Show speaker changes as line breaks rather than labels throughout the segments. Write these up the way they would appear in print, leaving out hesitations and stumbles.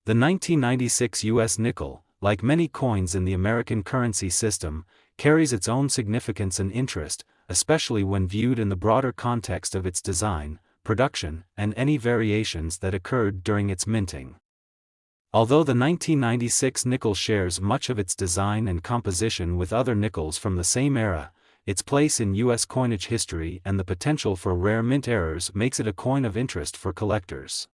The 1996 U.S. nickel, like many coins in the American currency system, carries its own significance and interest, especially when viewed in the broader context of its design, production, and any variations that occurred during its minting. Although the 1996 nickel shares much of its design and composition with other nickels from the same era, its place in U.S. coinage history and the potential for rare mint errors makes it a coin of interest for collectors.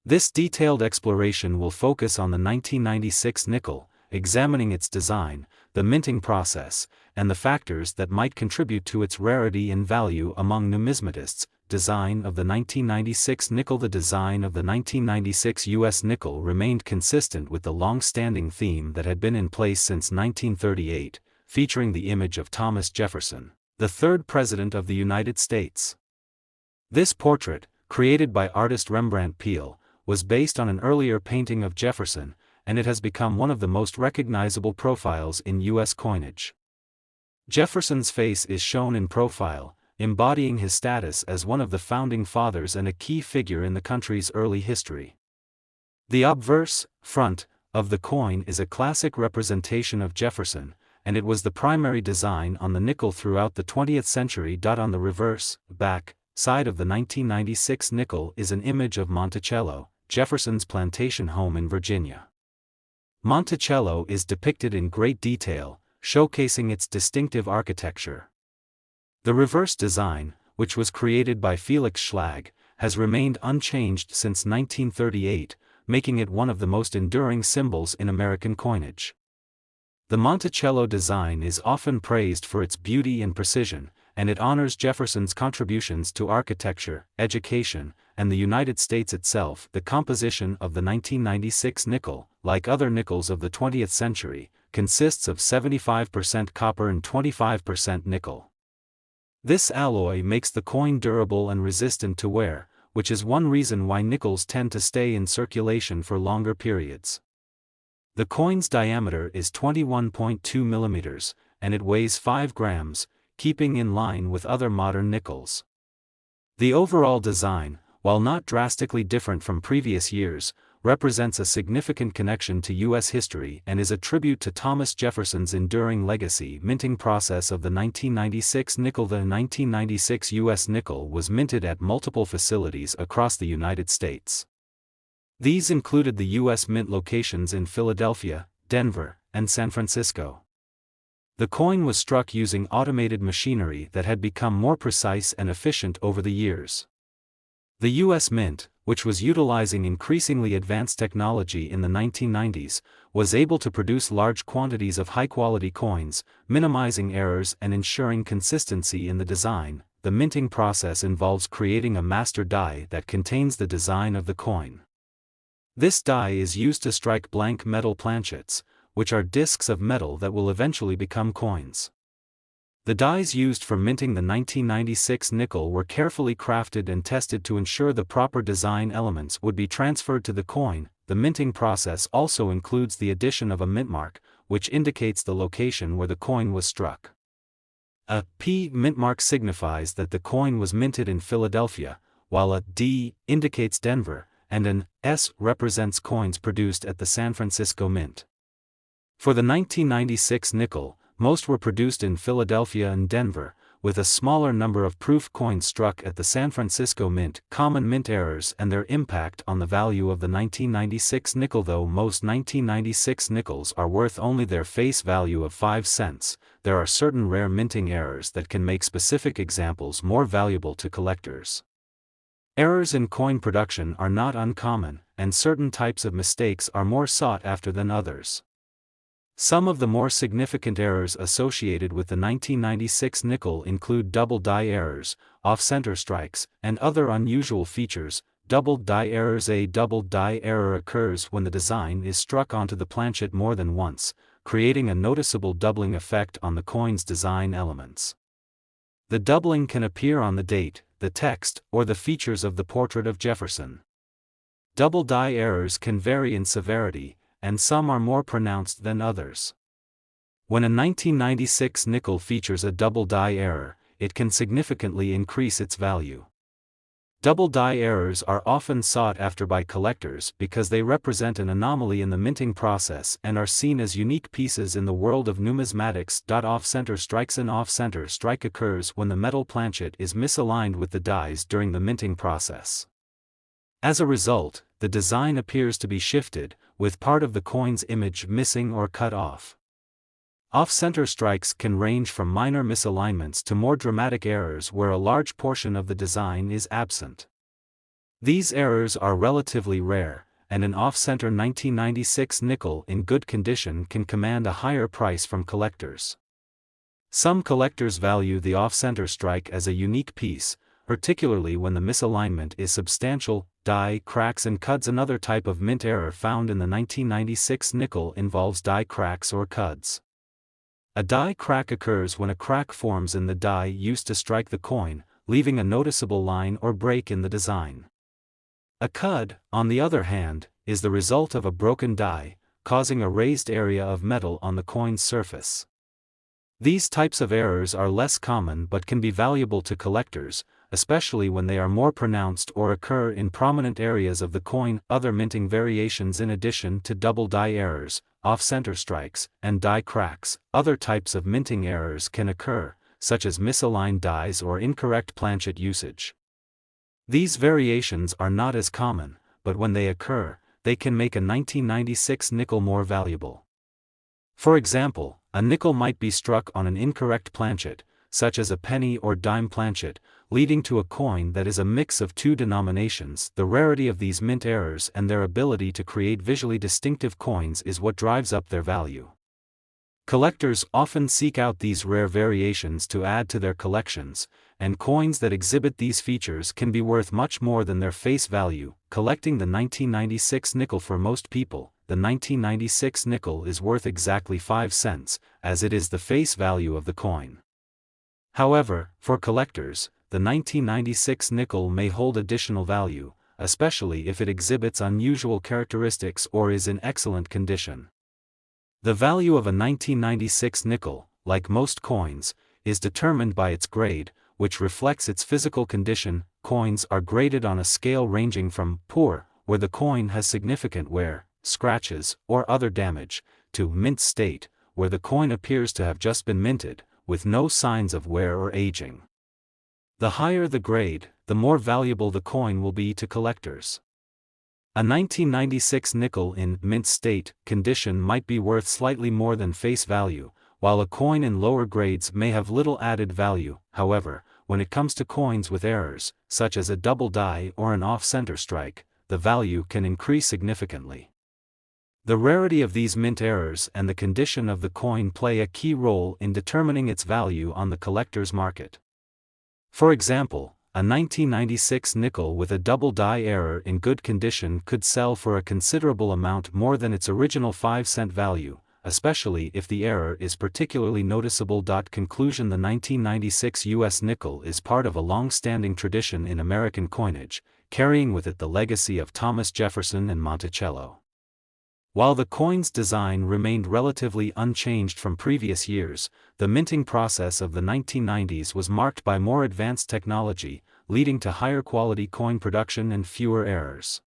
This detailed exploration will focus on the 1996 nickel, examining its design, the minting process, and the factors that might contribute to its rarity and value among numismatists. Design of the 1996 nickel. The design of the 1996 U.S. nickel remained consistent with the long-standing theme that had been in place since 1938, featuring the image of Thomas Jefferson, the third President of the United States. This portrait, created by artist Rembrandt Peale, was based on an earlier painting of Jefferson, and it has become one of the most recognizable profiles in U.S. coinage. Jefferson's face is shown in profile, embodying his status as one of the founding fathers and a key figure in the country's early history. The obverse, front, of the coin is a classic representation of Jefferson, and it was the primary design on the nickel throughout the 20th century. On the reverse, back, side of the 1996 nickel is an image of Monticello, Jefferson's plantation home in Virginia. Monticello is depicted in great detail, showcasing its distinctive architecture. The reverse design, which was created by Felix Schlag, has remained unchanged since 1938, making it one of the most enduring symbols in American coinage. The Monticello design is often praised for its beauty and precision, and it honors Jefferson's contributions to architecture, education, and the United States itself. The composition of the 1996 nickel, like other nickels of the 20th century, consists of 75% copper and 25% nickel. This alloy makes the coin durable and resistant to wear, which is one reason why nickels tend to stay in circulation for longer periods. The coin's diameter is 21.2 millimeters, and it weighs 5 grams, keeping in line with other modern nickels. The overall design, while not drastically different from previous years, represents a significant connection to U.S. history and is a tribute to Thomas Jefferson's enduring legacy. Minting process of the 1996 nickel. The 1996 U.S. nickel was minted at multiple facilities across the United States. These included the U.S. Mint locations in Philadelphia, Denver, and San Francisco. The coin was struck using automated machinery that had become more precise and efficient over the years. The U.S. Mint, which was utilizing increasingly advanced technology in the 1990s, was able to produce large quantities of high-quality coins, minimizing errors and ensuring consistency in the design. The minting process involves creating a master die that contains the design of the coin. This die is used to strike blank metal planchets, which are discs of metal that will eventually become coins. The dies used for minting the 1996 nickel were carefully crafted and tested to ensure the proper design elements would be transferred to the coin. The minting process also includes the addition of a mint mark, which indicates the location where the coin was struck. A P mint mark signifies that the coin was minted in Philadelphia, while a D indicates Denver, and an S represents coins produced at the San Francisco Mint. For the 1996 nickel, most were produced in Philadelphia and Denver, with a smaller number of proof coins struck at the San Francisco Mint. Common mint errors and their impact on the value of the 1996 nickel. Though most 1996 nickels are worth only their face value of 5 cents, there are certain rare minting errors that can make specific examples more valuable to collectors. Errors in coin production are not uncommon, and certain types of mistakes are more sought after than others. Some of the more significant errors associated with the 1996 nickel include double die errors, off-center strikes, and other unusual features. Double die errors. A double die error occurs when the design is struck onto the planchet more than once, creating a noticeable doubling effect on the coin's design elements. The doubling can appear on the date, the text, or the features of the portrait of Jefferson. Double die errors can vary in severity, and some are more pronounced than others. When a 1996 nickel features a double die error, it can significantly increase its value. Double die errors are often sought after by collectors because they represent an anomaly in the minting process and are seen as unique pieces in the world of numismatics. Off-center strikes. An off-center strike occurs when the metal planchet is misaligned with the dies during the minting process. As a result, the design appears to be shifted, with part of the coin's image missing or cut off. Off-center strikes can range from minor misalignments to more dramatic errors where a large portion of the design is absent. These errors are relatively rare, and an off-center 1996 nickel in good condition can command a higher price from collectors. Some collectors value the off-center strike as a unique piece, particularly when the misalignment is substantial. Die cracks and cuds. Another type of mint error found in the 1996 nickel involves die cracks or cuds. A die crack occurs when a crack forms in the die used to strike the coin, leaving a noticeable line or break in the design. A cud, on the other hand, is the result of a broken die, causing a raised area of metal on the coin's surface. These types of errors are less common but can be valuable to collectors, especially when they are more pronounced or occur in prominent areas of the coin. Other minting variations. In addition to double die errors, off-center strikes, and die cracks, other types of minting errors can occur, such as misaligned dies or incorrect planchet usage. These variations are not as common, but when they occur, they can make a 1996 nickel more valuable. For example, a nickel might be struck on an incorrect planchet, such as a penny or dime planchet, leading to a coin that is a mix of two denominations. The rarity of these mint errors and their ability to create visually distinctive coins is what drives up their value. Collectors often seek out these rare variations to add to their collections, and coins that exhibit these features can be worth much more than their face value. Collecting the 1996 nickel. For most people, the 1996 nickel is worth exactly 5 cents, as it is the face value of the coin. However, for collectors, the 1996 nickel may hold additional value, especially if it exhibits unusual characteristics or is in excellent condition. The value of a 1996 nickel, like most coins, is determined by its grade, which reflects its physical condition. Coins are graded on a scale ranging from poor, where the coin has significant wear, scratches, or other damage, to mint state, where the coin appears to have just been minted, with no signs of wear or aging. The higher the grade, the more valuable the coin will be to collectors. A 1996 nickel in mint state condition might be worth slightly more than face value, while a coin in lower grades may have little added value. However, when it comes to coins with errors, such as a double die or an off-center strike, the value can increase significantly. The rarity of these mint errors and the condition of the coin play a key role in determining its value on the collector's market. For example, a 1996 nickel with a double die error in good condition could sell for a considerable amount more than its original 5-cent value, especially if the error is particularly noticeable. Conclusion: the 1996 U.S. nickel is part of a long-standing tradition in American coinage, carrying with it the legacy of Thomas Jefferson and Monticello. While the coin's design remained relatively unchanged from previous years, the minting process of the 1990s was marked by more advanced technology, leading to higher quality coin production and fewer errors.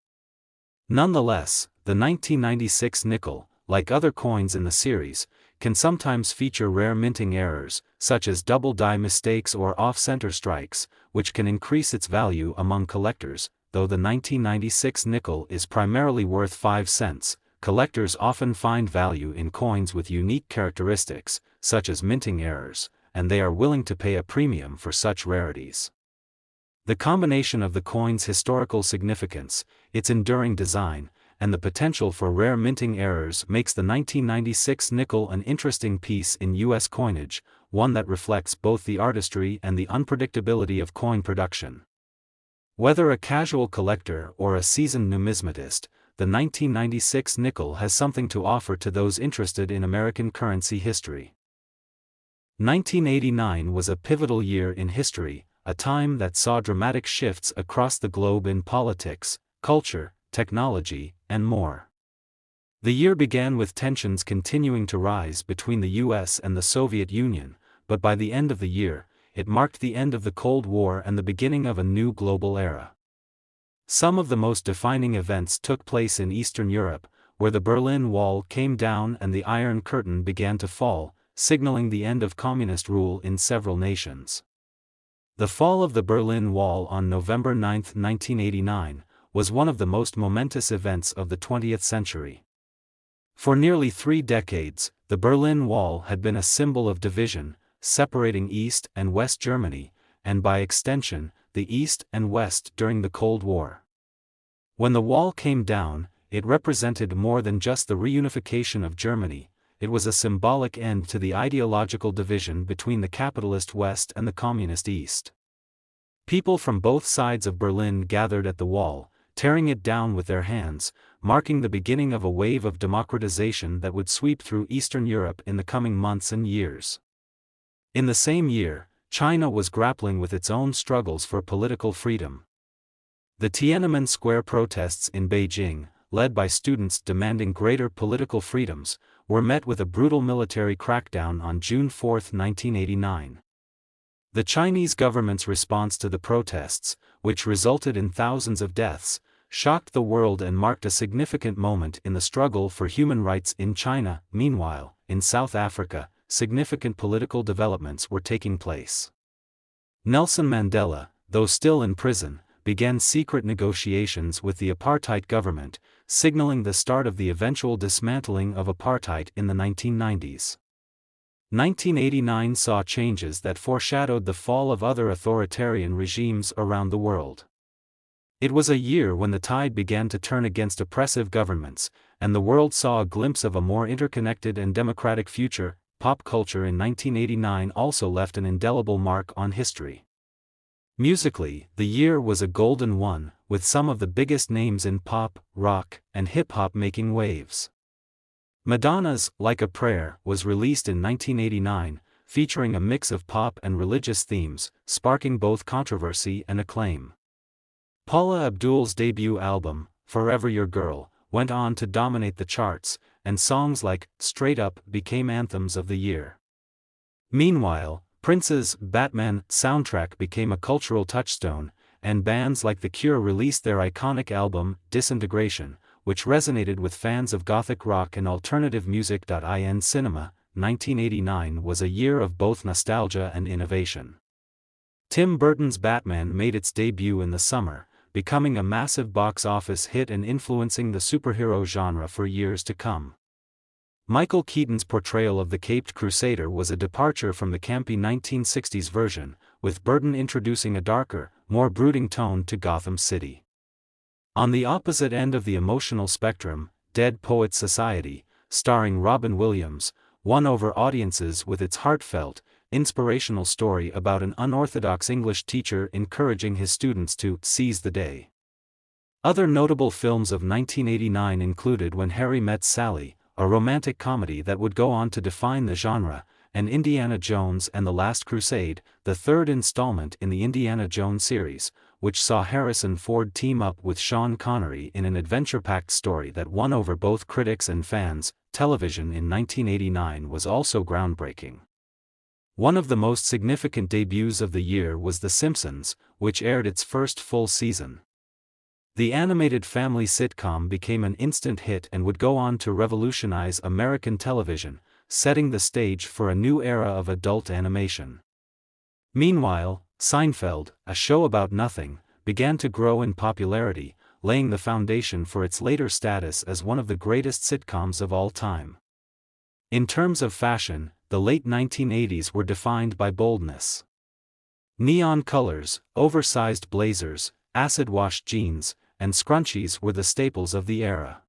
Nonetheless, the 1996 nickel, like other coins in the series, can sometimes feature rare minting errors, such as double die mistakes or off-center strikes, which can increase its value among collectors. Though the 1996 nickel is primarily worth 5 cents, collectors often find value in coins with unique characteristics, such as minting errors, and they are willing to pay a premium for such rarities. The combination of the coin's historical significance, its enduring design, and the potential for rare minting errors makes the 1996 nickel an interesting piece in U.S. coinage, one that reflects both the artistry and the unpredictability of coin production. Whether a casual collector or a seasoned numismatist, the 1996 nickel has something to offer to those interested in American currency history. 1989 was a pivotal year in history, a time that saw dramatic shifts across the globe in politics, culture, technology, and more. The year began with tensions continuing to rise between the U.S. and the Soviet Union, but by the end of the year, it marked the end of the Cold War and the beginning of a new global era. Some of the most defining events took place in Eastern Europe, where the Berlin Wall came down and the Iron Curtain began to fall, signaling the end of communist rule in several nations. The fall of the Berlin Wall on November 9, 1989, was one of the most momentous events of the 20th century. For nearly 3 decades, the Berlin Wall had been a symbol of division, separating East and West Germany, and by extension, the East and West during the Cold War. When the wall came down, it represented more than just the reunification of Germany. It was a symbolic end to the ideological division between the capitalist West and the communist East. People from both sides of Berlin gathered at the wall, tearing it down with their hands, marking the beginning of a wave of democratization that would sweep through Eastern Europe in the coming months and years. In the same year, China was grappling with its own struggles for political freedom. The Tiananmen Square protests in Beijing, led by students demanding greater political freedoms, were met with a brutal military crackdown on June 4, 1989. The Chinese government's response to the protests, which resulted in thousands of deaths, shocked the world and marked a significant moment in the struggle for human rights in China. Meanwhile, in South Africa, significant political developments were taking place. Nelson Mandela, though still in prison, began secret negotiations with the apartheid government, signaling the start of the eventual dismantling of apartheid in the 1990s. 1989 saw changes that foreshadowed the fall of other authoritarian regimes around the world. It was a year when the tide began to turn against oppressive governments, and the world saw a glimpse of a more interconnected and democratic future. Pop culture in 1989 also left an indelible mark on history. Musically, the year was a golden one, with some of the biggest names in pop, rock, and hip-hop making waves. Madonna's "Like a Prayer" was released in 1989, featuring a mix of pop and religious themes, sparking both controversy and acclaim. Paula Abdul's debut album, "Forever Your Girl," went on to dominate the charts, and songs like "Straight Up" became anthems of the year. Meanwhile, Prince's "Batman" soundtrack became a cultural touchstone, and bands like The Cure released their iconic album, "Disintegration," which resonated with fans of gothic rock and alternative music. In cinema, 1989 was a year of both nostalgia and innovation. Tim Burton's Batman made its debut in the summer, becoming a massive box office hit and influencing the superhero genre for years to come. Michael Keaton's portrayal of the Caped Crusader was a departure from the campy 1960s version, with Burton introducing a darker, more brooding tone to Gotham City. On the opposite end of the emotional spectrum, Dead Poets Society, starring Robin Williams, won over audiences with its heartfelt, inspirational story about an unorthodox English teacher encouraging his students to seize the day. Other notable films of 1989 included When Harry Met Sally, a romantic comedy that would go on to define the genre, and Indiana Jones and the Last Crusade, the third installment in the Indiana Jones series, which saw Harrison Ford team up with Sean Connery in an adventure-packed story that won over both critics and fans. Television in 1989 was also groundbreaking. One of the most significant debuts of the year was The Simpsons, which aired its first full season. The animated family sitcom became an instant hit and would go on to revolutionize American television, setting the stage for a new era of adult animation. Meanwhile, Seinfeld, a show about nothing, began to grow in popularity, laying the foundation for its later status as one of the greatest sitcoms of all time. In terms of fashion, the late 1980s were defined by boldness. Neon colors, oversized blazers, acid-wash jeans, and scrunchies were the staples of the era.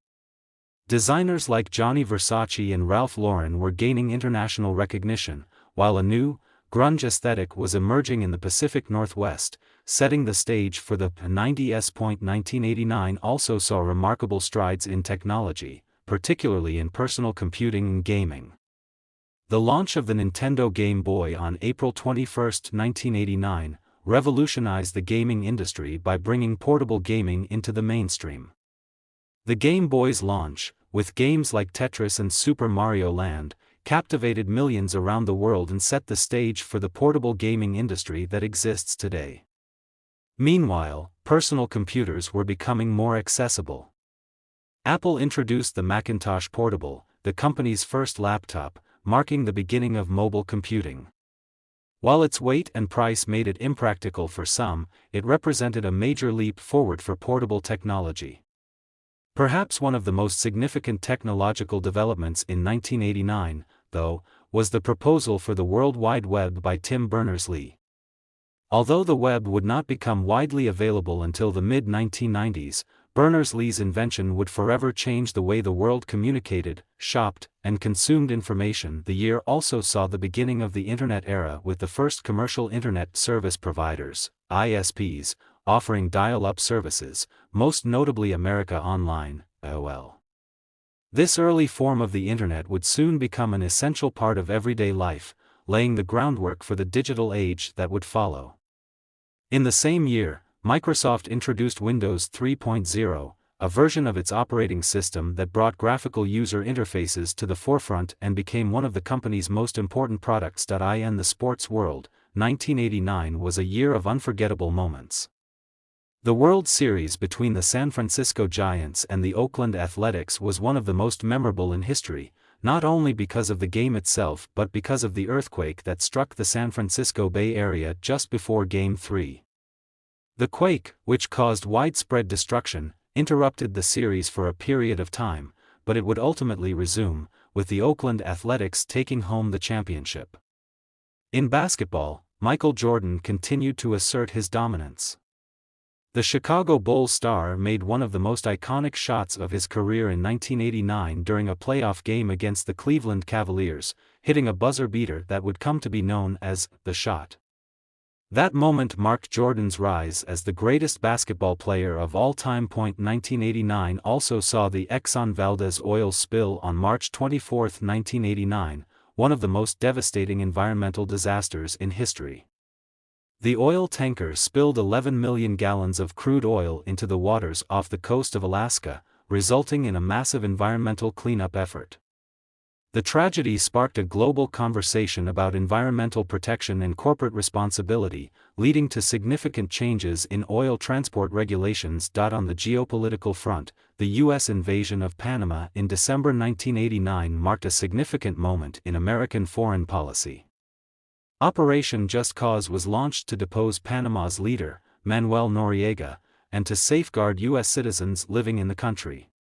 Designers like Gianni Versace and Ralph Lauren were gaining international recognition, while a new, grunge aesthetic was emerging in the Pacific Northwest, setting the stage for the 90s. 1989 also saw remarkable strides in technology, particularly in personal computing and gaming. The launch of the Nintendo Game Boy on April 21, 1989, revolutionized the gaming industry by bringing portable gaming into the mainstream. The Game Boy's launch, with games like Tetris and Super Mario Land, captivated millions around the world and set the stage for the portable gaming industry that exists today. Meanwhile, personal computers were becoming more accessible. Apple introduced the Macintosh Portable, the company's first laptop, marking the beginning of mobile computing. While its weight and price made it impractical for some, it represented a major leap forward for portable technology. Perhaps one of the most significant technological developments in 1989, though, was the proposal for the World Wide Web by Tim Berners-Lee. Although the web would not become widely available until the mid-1990s, Berners-Lee's invention would forever change the way the world communicated, shopped, and consumed information. The year also saw the beginning of the Internet era with the first commercial Internet service providers, ISPs, offering dial-up services, most notably America Online, AOL. This early form of the Internet would soon become an essential part of everyday life, laying the groundwork for the digital age that would follow. In the same year, Microsoft introduced Windows 3.0, a version of its operating system that brought graphical user interfaces to the forefront and became one of the company's most important products. In the sports world, 1989 was a year of unforgettable moments. The World Series between the San Francisco Giants and the Oakland Athletics was one of the most memorable in history, not only because of the game itself but because of the earthquake that struck the San Francisco Bay Area just before Game 3. The quake, which caused widespread destruction, interrupted the series for a period of time, but it would ultimately resume, with the Oakland Athletics taking home the championship. In basketball, Michael Jordan continued to assert his dominance. The Chicago Bulls star made one of the most iconic shots of his career in 1989 during a playoff game against the Cleveland Cavaliers, hitting a buzzer beater that would come to be known as the shot. That moment marked Jordan's rise as the greatest basketball player of all time. 1989 also saw the Exxon Valdez oil spill on March 24, 1989, one of the most devastating environmental disasters in history. The oil tanker spilled 11 million gallons of crude oil into the waters off the coast of Alaska, resulting in a massive environmental cleanup effort. The tragedy sparked a global conversation about environmental protection and corporate responsibility, leading to significant changes in oil transport regulations. On the geopolitical front, the U.S. invasion of Panama in December 1989 marked a significant moment in American foreign policy. Operation Just Cause was launched to depose Panama's leader, Manuel Noriega, and to safeguard U.S. citizens living in the country.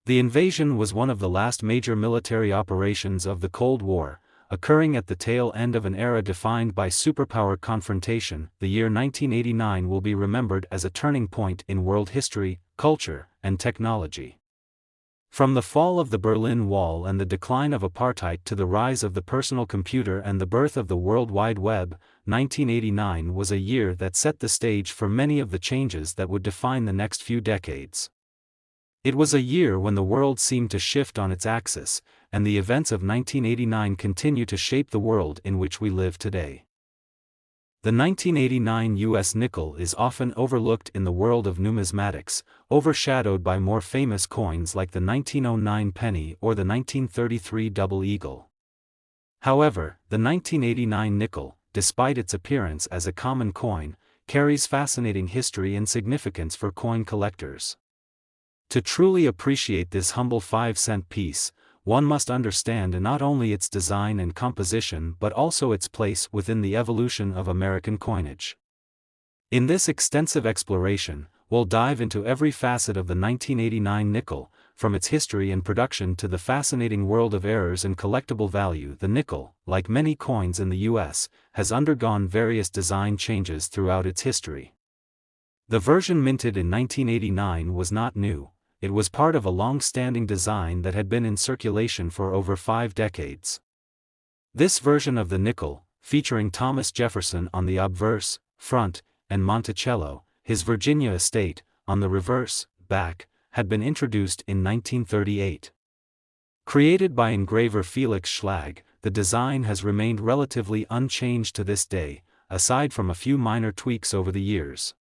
The invasion was one of the last major military operations of the Cold War, occurring at the tail end of an era defined by superpower confrontation. The year 1989 will be remembered as a turning point in world history, culture, and technology. From the fall of the Berlin Wall and the decline of apartheid to the rise of the personal computer and the birth of the World Wide Web, 1989 was a year that set the stage for many of the changes that would define the next few decades. It was a year when the world seemed to shift on its axis, and the events of 1989 continue to shape the world in which we live today. The 1989 U.S. nickel is often overlooked in the world of numismatics, overshadowed by more famous coins like the 1909 penny or the 1933 double eagle. However, the 1989 nickel, despite its appearance as a common coin, carries fascinating history and significance for coin collectors. To truly appreciate this humble 5-cent piece, one must understand not only its design and composition but also its place within the evolution of American coinage. In this extensive exploration, we'll dive into every facet of the 1989 nickel, from its history and production to the fascinating world of errors and collectible value. The nickel, like many coins in the U.S., has undergone various design changes throughout its history. The version minted in 1989 was not new. It was part of a long-standing design that had been in circulation for over 5 decades. This version of the nickel, featuring Thomas Jefferson on the obverse, front, and Monticello, his Virginia estate, on the reverse, back, had been introduced in 1938. Created by engraver Felix Schlag, the design has remained relatively unchanged to this day, aside from a few minor tweaks over the years.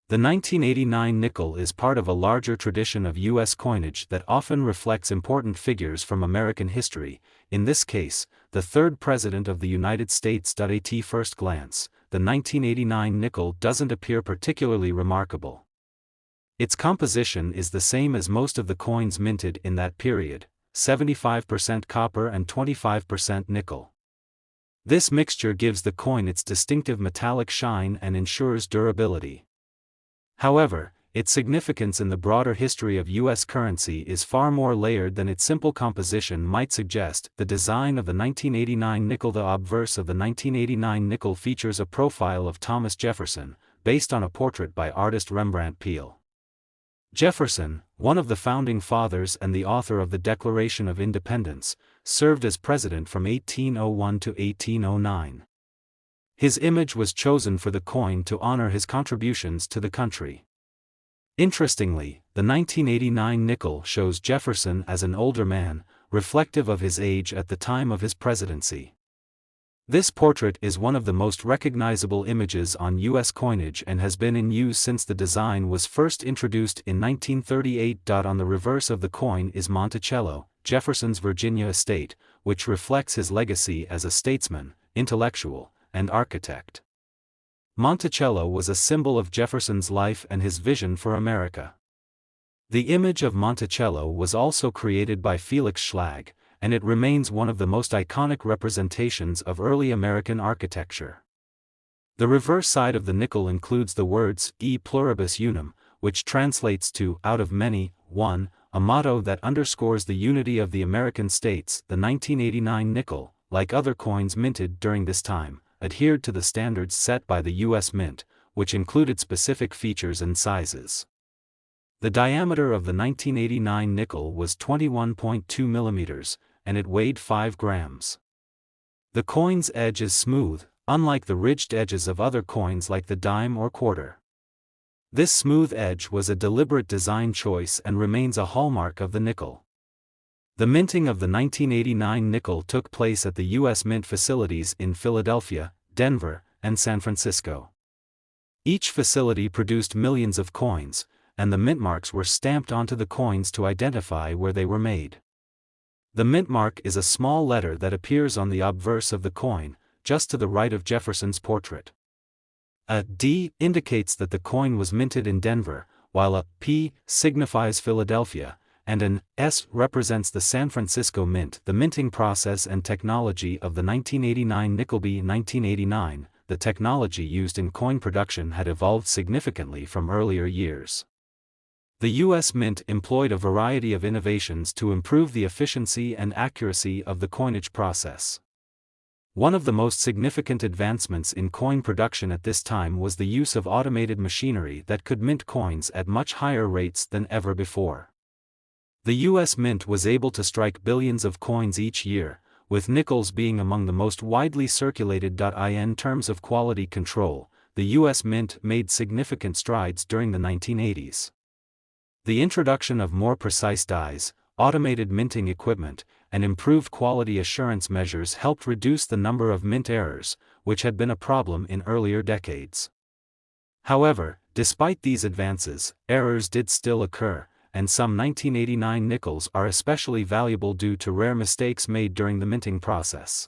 The 1989 nickel is part of a larger tradition of U.S. coinage that often reflects important figures from American history, in this case, the third President of the United States. At first glance, the 1989 nickel doesn't appear particularly remarkable. Its composition is the same as most of the coins minted in that period, 75% copper and 25% nickel. This mixture gives the coin its distinctive metallic shine and ensures durability. However, its significance in the broader history of U.S. currency is far more layered than its simple composition might suggest. The design of the 1989 nickel. The obverse of the 1989 nickel features a profile of Thomas Jefferson, based on a portrait by artist Rembrandt Peale. Jefferson, one of the founding fathers and the author of the Declaration of Independence, served as president from 1801 to 1809. His image was chosen for the coin to honor his contributions to the country. Interestingly, the 1989 nickel shows Jefferson as an older man, reflective of his age at the time of his presidency. This portrait is one of the most recognizable images on U.S. coinage and has been in use since the design was first introduced in 1938. On the reverse of the coin is Monticello, Jefferson's Virginia estate, which reflects his legacy as a statesman, intellectual, and architect. Monticello was a symbol of Jefferson's life and his vision for America. The image of Monticello was also created by Felix Schlag, and it remains one of the most iconic representations of early American architecture. The reverse side of the nickel includes the words E pluribus unum, which translates to out of many, one, a motto that underscores the unity of the American states. The 1989 nickel, like other coins minted during this time, adhered to the standards set by the U.S. Mint, which included specific features and sizes. The diameter of the 1989 nickel was 21.2 millimeters, and it weighed 5 grams. The coin's edge is smooth, unlike the ridged edges of other coins like the dime or quarter. This smooth edge was a deliberate design choice and remains a hallmark of the nickel. The minting of the 1989 nickel took place at the U.S. Mint facilities in Philadelphia, Denver, and San Francisco. Each facility produced millions of coins, and the mint marks were stamped onto the coins to identify where they were made. The mint mark is a small letter that appears on the obverse of the coin, just to the right of Jefferson's portrait. A D indicates that the coin was minted in Denver, while a P signifies Philadelphia, and an S represents the San Francisco Mint. The minting process and technology of the 1989 nickel. By 1989, the technology used in coin production had evolved significantly from earlier years. The U.S. Mint employed a variety of innovations to improve the efficiency and accuracy of the coinage process. One of the most significant advancements in coin production at this time was the use of automated machinery that could mint coins at much higher rates than ever before. The U.S. Mint was able to strike billions of coins each year, with nickels being among the most widely circulated. In terms of quality control, the U.S. Mint made significant strides during the 1980s. The introduction of more precise dies, automated minting equipment, and improved quality assurance measures helped reduce the number of mint errors, which had been a problem in earlier decades. However, despite these advances, errors did still occur, and some 1989 nickels are especially valuable due to rare mistakes made during the minting process.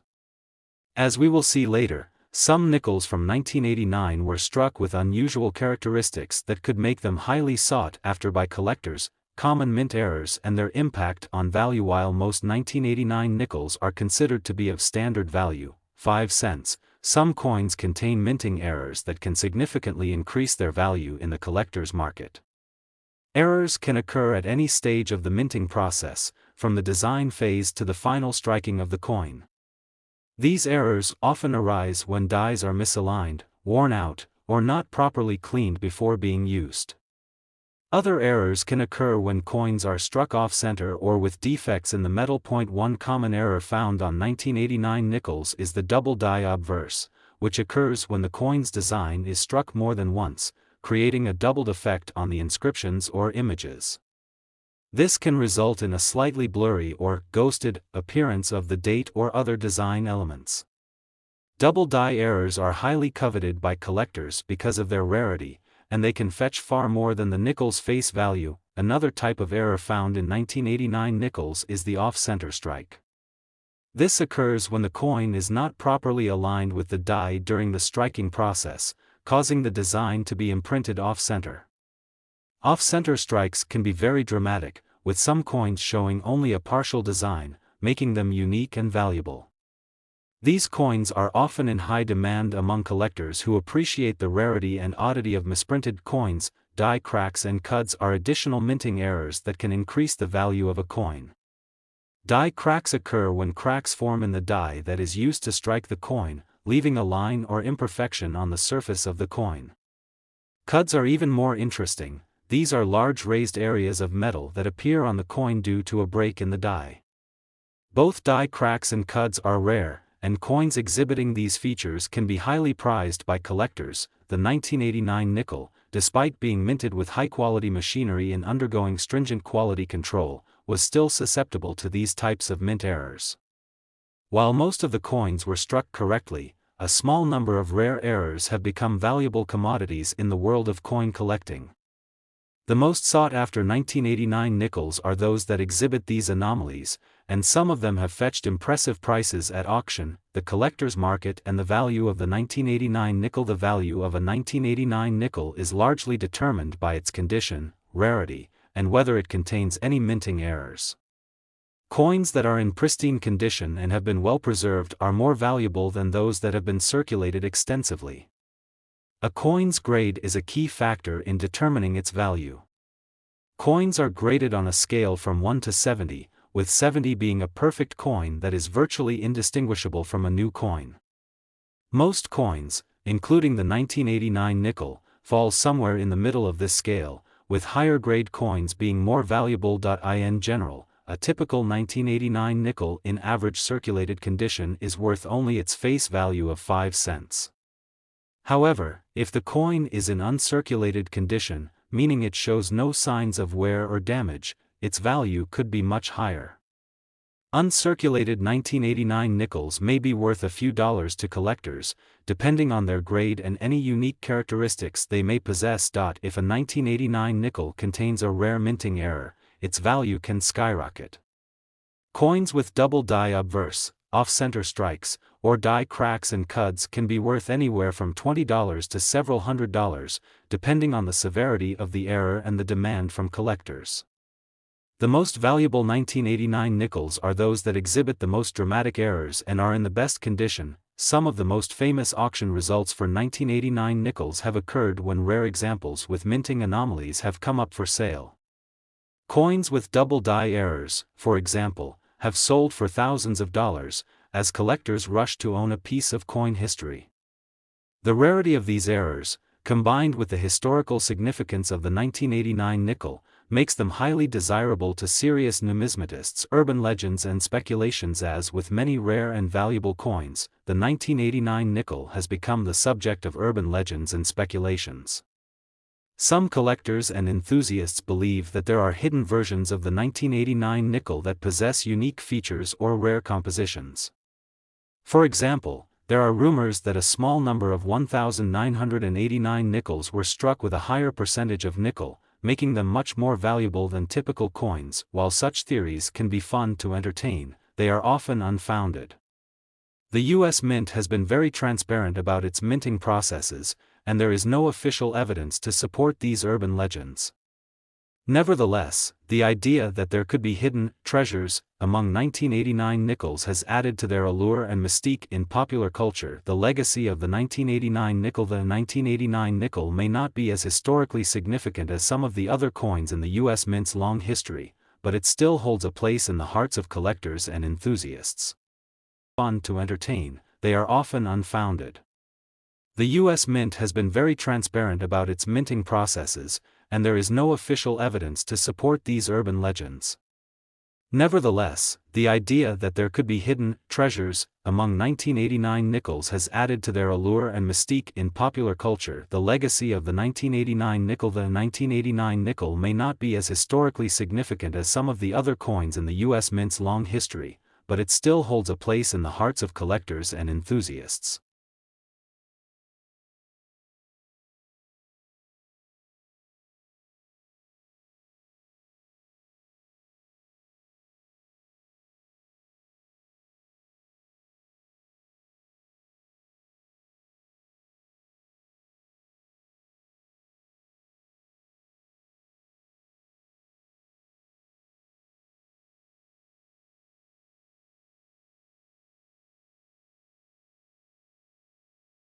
As we will see later, some nickels from 1989 were struck with unusual characteristics that could make them highly sought after by collectors. Common mint errors and their impact on value. While most 1989 nickels are considered to be of standard value, 5 cents, some coins contain minting errors that can significantly increase their value in the collector's market. Errors can occur at any stage of the minting process, from the design phase to the final striking of the coin. These errors often arise when dies are misaligned, worn out, or not properly cleaned before being used. Other errors can occur when coins are struck off-center or with defects in the metal. One common error found on 1989 nickels is the double die obverse, which occurs when the coin's design is struck more than once, creating a doubled effect on the inscriptions or images. This can result in a slightly blurry or ghosted appearance of the date or other design elements. Double die errors are highly coveted by collectors because of their rarity, and they can fetch far more than the nickel's face value. Another type of error found in 1989 nickels is the off-center strike. This occurs when the coin is not properly aligned with the die during the striking process, causing the design to be imprinted off-center. Off-center strikes can be very dramatic, with some coins showing only a partial design, making them unique and valuable. These coins are often in high demand among collectors who appreciate the rarity and oddity of misprinted coins. Die cracks and cuts are additional minting errors that can increase the value of a coin. Die cracks occur when cracks form in the die that is used to strike the coin, leaving a line or imperfection on the surface of the coin. Cuts are even more interesting. These are large raised areas of metal that appear on the coin due to a break in the die. Both die cracks and cuts are rare, and coins exhibiting these features can be highly prized by collectors. The 1989 nickel, despite being minted with high-quality machinery and undergoing stringent quality control, was still susceptible to these types of mint errors. While most of the coins were struck correctly, a small number of rare errors have become valuable commodities in the world of coin collecting. The most sought-after 1989 nickels are those that exhibit these anomalies, and some of them have fetched impressive prices at auction. The collector's market and the value of the 1989 nickel. The value of a 1989 nickel is largely determined by its condition, rarity, and whether it contains any minting errors. Coins that are in pristine condition and have been well preserved are more valuable than those that have been circulated extensively. A coin's grade is a key factor in determining its value. Coins are graded on a scale from 1 to 70, with 70 being a perfect coin that is virtually indistinguishable from a new coin. Most coins, including the 1989 nickel, fall somewhere in the middle of this scale, with higher grade coins being more valuable. In general, a typical 1989 nickel in average circulated condition is worth only its face value of 5 cents. However, if the coin is in uncirculated condition, meaning it shows no signs of wear or damage, its value could be much higher. Uncirculated 1989 nickels may be worth a few dollars to collectors, depending on their grade and any unique characteristics they may possess. If a 1989 nickel contains a rare minting error, its value can skyrocket. Coins with double die obverse, off-center strikes, or die cracks and cuts can be worth anywhere from $20 to several $100s, depending on the severity of the error and the demand from collectors. The most valuable 1989 nickels are those that exhibit the most dramatic errors and are in the best condition. Some of the most famous auction results for 1989 nickels have occurred when rare examples with minting anomalies have come up for sale. Coins with double die errors, for example, have sold for thousands of dollars, as collectors rush to own a piece of coin history. The rarity of these errors, combined with the historical significance of the 1989 nickel, makes them highly desirable to serious numismatists. Urban legends and speculations. As with many rare and valuable coins, the 1989 nickel has become the subject of urban legends and speculations. Some collectors and enthusiasts believe that there are hidden versions of the 1989 nickel that possess unique features or rare compositions. For example, there are rumors that a small number of 1,989 nickels were struck with a higher percentage of nickel, making them much more valuable than typical coins. While such theories can be fun to entertain, they are often unfounded. The U.S. Mint has been very transparent about its minting processes, and there is no official evidence to support these urban legends. Nevertheless, the idea that there could be hidden treasures among 1989 nickels has added to their allure and mystique in popular culture. The legacy of the 1989 nickel. The 1989 nickel may not be as historically significant as some of the other coins in the U.S. Mint's long history, but it still holds a place in the hearts of collectors and enthusiasts. Fun to entertain, they are often unfounded. The U.S. Mint has been very transparent about its minting processes, and there is no official evidence to support these urban legends. Nevertheless, the idea that there could be hidden treasures among 1989 nickels has added to their allure and mystique in popular culture. The legacy of the 1989 nickel. The 1989 nickel may not be as historically significant as some of the other coins in the U.S. Mint's long history, but it still holds a place in the hearts of collectors and enthusiasts.